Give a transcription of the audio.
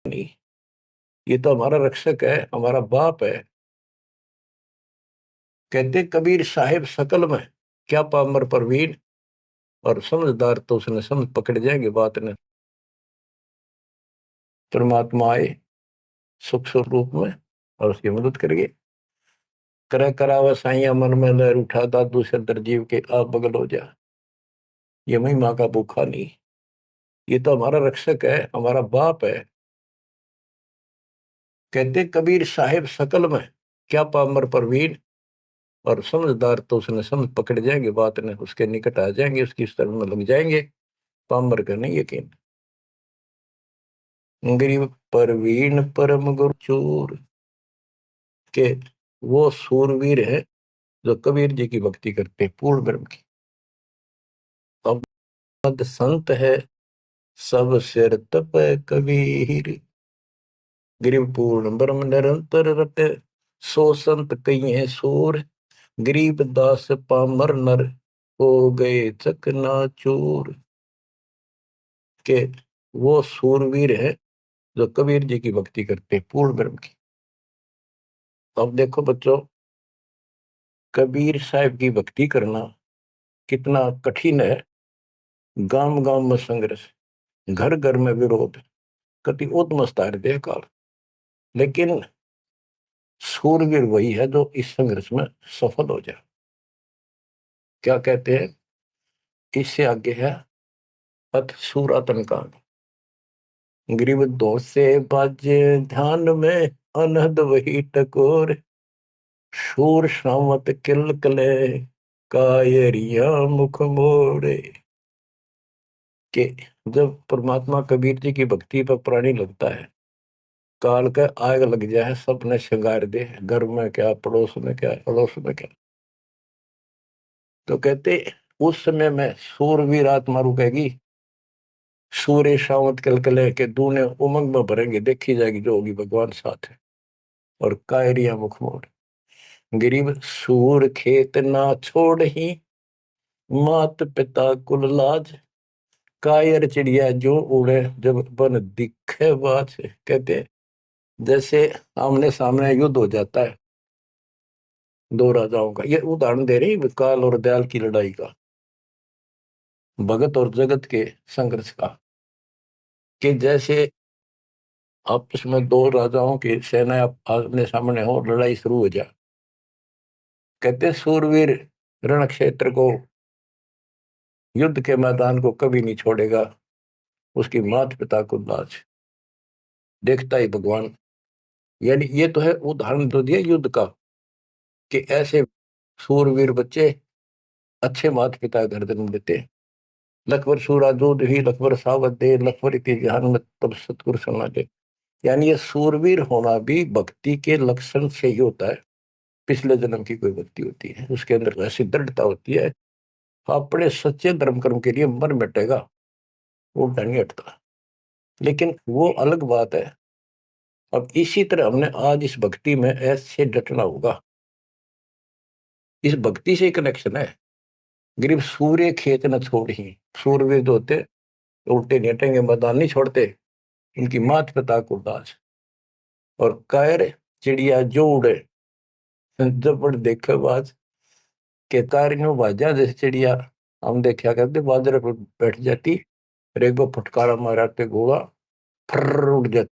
नहीं, ये तो हमारा रक्षक है, हमारा बाप है। कहते कबीर साहिब सकल में क्या पामर परवीन, और समझदार तो उसने समझ पकड़ जाएंगे बात ने। परमात्मा आए सुख स्वरूप में और उसकी मदद करेंगे। करे करावा साइया मन में लहर उठा, दादू से दरजीव के आप बगल हो जा। ये महिमा का भूखा नहीं, ये तो हमारा रक्षक है, हमारा बाप है। कहते कबीर साहिब सकल में क्या पामर परवीन, और समझदार तो उसने समझ पकड़ जाएंगे बात ने, उसके निकट आ जाएंगे, उसकी शरण में लग जाएंगे। पामर का नहीं यकीन। गरीब परवीन परम गुरु चूर, के वो सूरवीर है जो कबीर जी की भक्ति करते हैं पूर्ण ब्रह्म की। अब संत है सब सिर तप कबीर, गरीब पूर्ण ब्रह्म निरंतर रटे, सो संत कई है सूर, गरीब दास पामर नर हो गए चकनाचूर। के वो सूरवीर है जो कबीर जी की भक्ति करते हैं पूर्ण ब्रह्म की। अब देखो बच्चों, कबीर साहब की भक्ति करना कितना कठिन है। गांव गांव में संघर्ष, घर घर में विरोध, कति उद्मस्तार दे काल, लेकिन सूरवीर वही है जो इस संघर्ष में सफल हो जाए। क्या कहते हैं, इससे आगे है अथ सूरातन कांड। गरीब दोष से बाजे ध्यान में, अनहद वही टकोर, शूर शामत किल कले, कायरिया मुख मोड़े। कि जब परमात्मा कबीर जी की भक्ति पर प्राणी लगता है, काल का आग लग जाए, सबने श्रृंगार दे, घर में क्या, पड़ोस में क्या, अड़ोस में क्या। तो कहते उस समय में सूरवीर आत्मा रुकेगी, सूर्य शावत कलकले के दूने उमंग में भरेंगे, देखी जाएगी जो होगी भगवान साथ है। और कायरिया मुख मोड़, गरीब सूर खेत ना छोड़ ही, मात पिता कुल लाज, कायर चिड़िया जो उड़े जब बन दिखे बाज। कहते जैसे आमने सामने युद्ध हो जाता है दो राजाओं का, ये उदाहरण दे रही काल और दयाल की लड़ाई का, भगत और जगत के संघर्ष का। कि जैसे आपस में दो राजाओं की सेना आमने सामने हो, लड़ाई शुरू हो जाए। कहते सूरवीर रण क्षेत्र को, युद्ध के मैदान को कभी नहीं छोड़ेगा, उसकी माता पिता को लाज, देखता ही भगवान। यानी ये तो है उदाहरण तो दिया युद्ध का, कि ऐसे सूरवीर बच्चे अच्छे माता पिता का जन्म देते। लखबर सूरा दूध ही लखबर सावत दे, लखबर इति जहान में तब सतगुरु सुना दे। यानी ये सूरवीर होना भी भक्ति के लक्षण से ही होता है। पिछले जन्म की कोई भक्ति होती है, उसके अंदर ऐसी दृढ़ता होती है, अपने सच्चे धर्म कर्म के लिए मर मिटेगा, वो नहीं हटता। लेकिन वो अलग बात है। अब इसी तरह हमने आज इस भक्ति में ऐसे डटना होगा, इस भक्ति से कनेक्शन है। गरीब सूर्य खेत न छोड़ ही, सूर्य जो होते उल्टे नहीं हटेंगे, मैदान नहीं छोड़ते, उनकी मात पिता को दाज। और कायर चिड़िया जो उड़े जब बड़ देखे बाज, के कारियों बाजा जैसे चिड़िया हम देखा करते, बाजरे पर बैठ जाती, और एक बार फटकारा मारा के गोला फर उड़ जाती।